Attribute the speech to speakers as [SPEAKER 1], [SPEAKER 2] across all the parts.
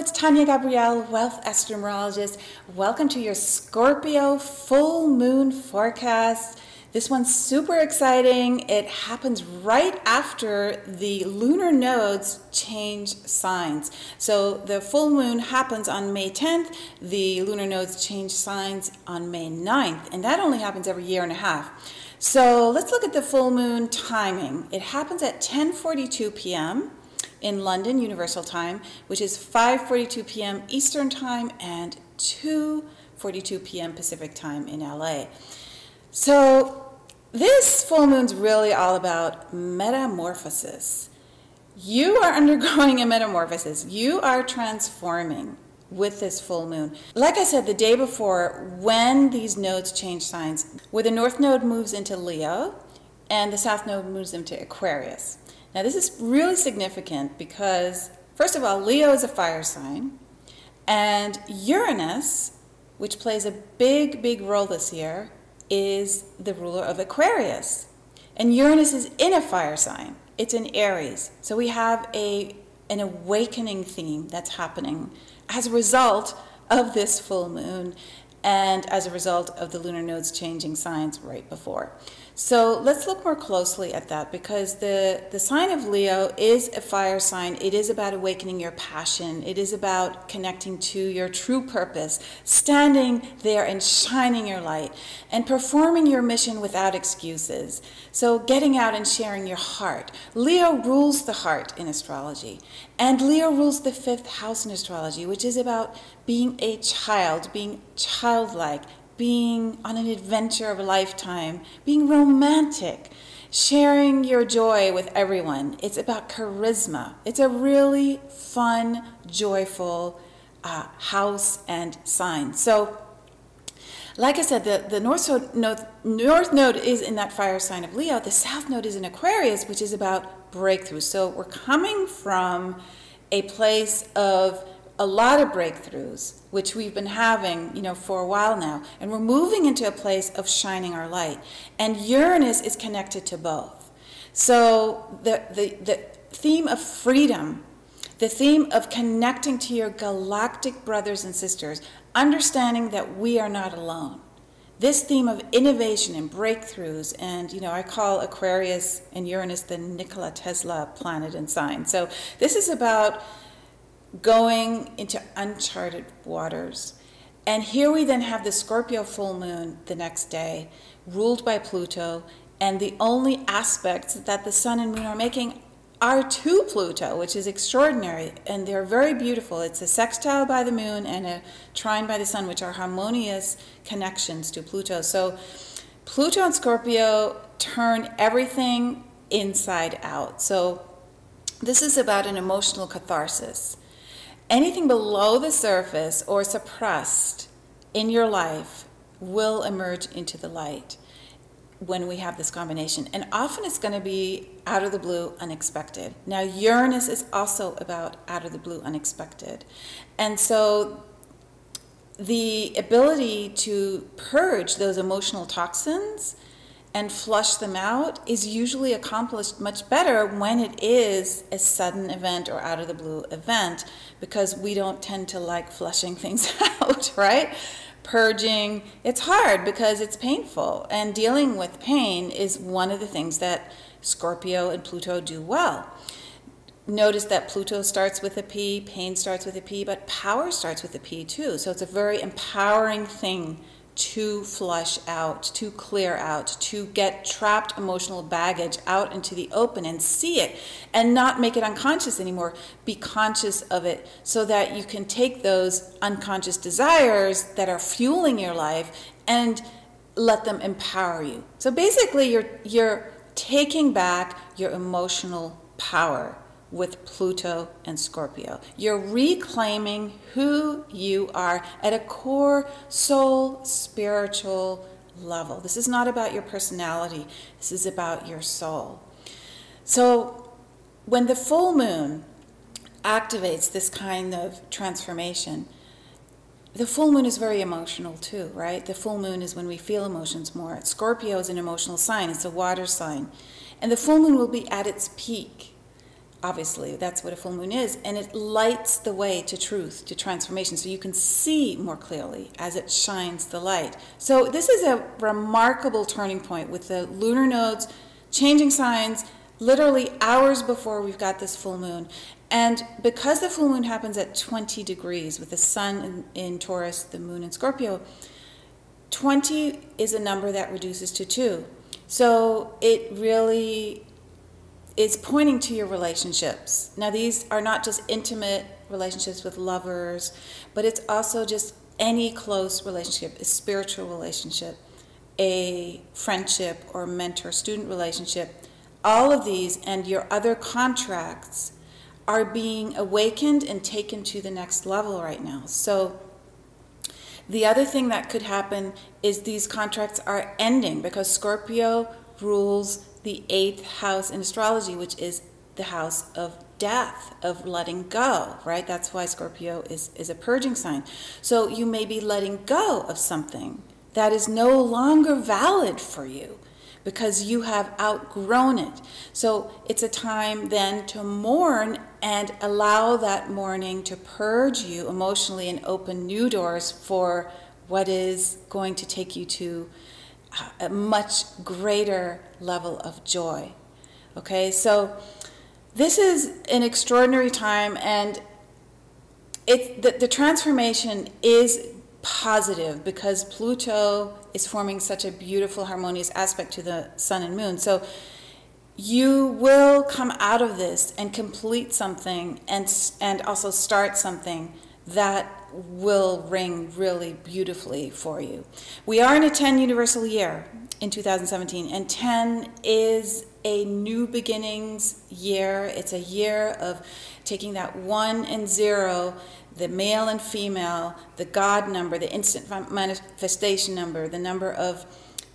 [SPEAKER 1] it's Tanya Gabrielle, Wealth Astronumerologist. Welcome to your Scorpio full moon forecast. This one's super exciting. It happens right after the lunar nodes change signs. So the full moon happens on May 10th. The lunar nodes change signs on May 9th, and that only happens every year and a half. So let's look at the full moon timing. It happens at 10:42 p.m. in London Universal Time, which is 5:42 p.m. Eastern Time and 2:42 p.m. Pacific Time in LA. So this full moon's really all about metamorphosis. You are undergoing a metamorphosis. You are transforming with this full moon. Like I said the day before, when these nodes change signs, where the North Node moves into Leo and the South Node moves into Aquarius. Now this is really significant because, first of all, Leo is a fire sign, and Uranus, which plays a big role this year, is the ruler of Aquarius. And Uranus is in a fire sign. It's in Aries. So we have an awakening theme that's happening as a result of this full moon and as a result of the lunar nodes changing signs right before. So let's look more closely at that, because the sign of Leo is a fire sign. It is about awakening your passion. It is about connecting to your true purpose, standing there and shining your light and performing your mission without excuses. So getting out and sharing your heart. Leo rules the heart in astrology, and Leo rules the fifth house in astrology, which is about being a child, being childlike, being on an adventure of a lifetime, being romantic, sharing your joy with everyone. It's about charisma. It's a really fun, joyful house and sign. So, like I said, the North Node is in that fire sign of Leo. The South Node is in Aquarius, which is about breakthrough. So we're coming from a place of a lot of breakthroughs, which we've been having, for a while now, and we're moving into a place of shining our light. And Uranus is connected to both. So the theme of freedom, the theme of connecting to your galactic brothers and sisters, understanding that we are not alone. This theme of innovation and breakthroughs, and I call Aquarius and Uranus the Nikola Tesla planet and sign. So this is about going into uncharted waters. And here we then have the Scorpio full moon the next day, ruled by Pluto, and the only aspects that the sun and moon are making are to Pluto, which is extraordinary, and they're very beautiful. It's a sextile by the moon and a trine by the sun, which are harmonious connections to Pluto. So Pluto and Scorpio turn everything inside out. So this is about an emotional catharsis. Anything below the surface or suppressed in your life will emerge into the light when we have this combination. And often it's going to be out of the blue, unexpected. Now, Uranus is also about out of the blue, unexpected. And so the ability to purge those emotional toxins and flush them out is usually accomplished much better when it is a sudden event or out of the blue event, because we don't tend to like flushing things out, right? Purging, it's hard because it's painful, and dealing with pain is one of the things that Scorpio and Pluto do well. Notice that Pluto starts with a P, pain starts with a P, but power starts with a P too. So it's a very empowering thing to flush out, to clear out, to get trapped emotional baggage out into the open and see it and not make it unconscious anymore. Be conscious of it so that you can take those unconscious desires that are fueling your life and let them empower you. So basically you're taking back your emotional power with Pluto and Scorpio. You're reclaiming who you are at a core soul spiritual level. This is not about your personality. This is about your soul. So when the full moon activates this kind of transformation, the full moon is very emotional too, right? The full moon is when we feel emotions more. Scorpio is an emotional sign. It's a water sign. And the full moon will be at its peak obviously. That's what a full moon is. And it lights the way to truth, to transformation. So you can see more clearly as it shines the light. So this is a remarkable turning point with the lunar nodes changing signs literally hours before we've got this full moon. And because the full moon happens at 20 degrees with the sun in Taurus, the moon in Scorpio, 20 is a number that reduces to 2. So it really is pointing to your relationships. Now, these are not just intimate relationships with lovers, but it's also just any close relationship, a spiritual relationship, a friendship or mentor-student relationship. All of these and your other contracts are being awakened and taken to the next level right now. So the other thing that could happen is these contracts are ending because Scorpio rules the 8th house in astrology, which is the house of death, of letting go, right? That's why Scorpio is a purging sign. So you may be letting go of something that is no longer valid for you because you have outgrown it. So it's a time then to mourn and allow that mourning to purge you emotionally and open new doors for what is going to take you to a much greater level of joy. Okay, so this is an extraordinary time, and the transformation is positive because Pluto is forming such a beautiful harmonious aspect to the sun and moon. So you will come out of this and complete something and also start something that will ring really beautifully for you. We are in a 10 universal year in 2017, and 10 is a new beginnings year. It's a year of taking that 1 and 0, the male and female, the God number, the instant manifestation number, the number of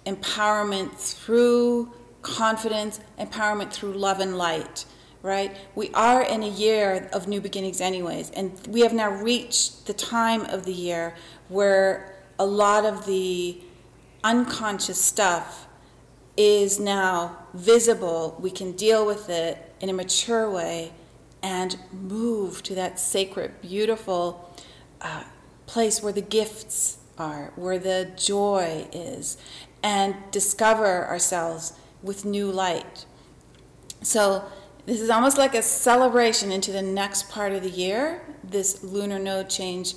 [SPEAKER 1] empowerment through confidence, empowerment through love and light. Right? We are in a year of new beginnings anyways, and we have now reached the time of the year where a lot of the unconscious stuff is now visible. We can deal with it in a mature way and move to that sacred, beautiful place where the gifts are, where the joy is, and discover ourselves with new light. So this is almost like a celebration into the next part of the year, this lunar node change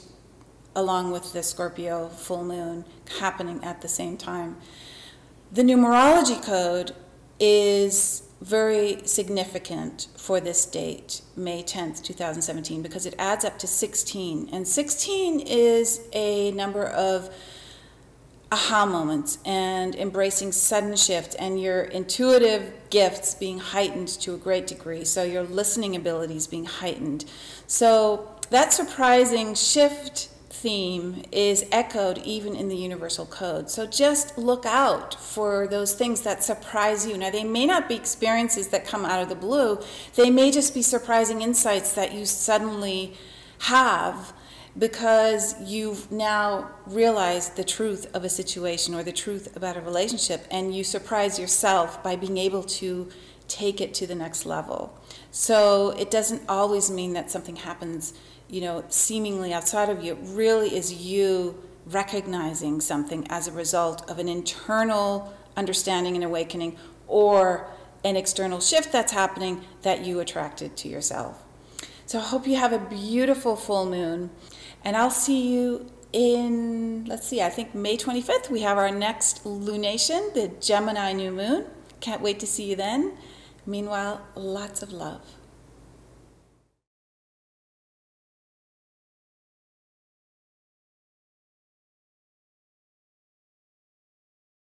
[SPEAKER 1] along with the Scorpio full moon happening at the same time. The numerology code is very significant for this date, May 10th, 2017, because it adds up to 16. And 16 is a number of aha moments and embracing sudden shift and your intuitive gifts being heightened to a great degree. So your listening abilities being heightened. So that surprising shift theme is echoed even in the universal code. So just look out for those things that surprise you. Now, they may not be experiences that come out of the blue. They may just be surprising insights that you suddenly have because you've now realized the truth of a situation or the truth about a relationship, and you surprise yourself by being able to take it to the next level. So it doesn't always mean that something happens, you know, seemingly outside of you. It really is you recognizing something as a result of an internal understanding and awakening or an external shift that's happening that you attracted to yourself. So I hope you have a beautiful full moon, and I'll see you in, let's see, I think May 25th, we have our next lunation, the Gemini new moon. Can't wait to see you then. Meanwhile, lots of love.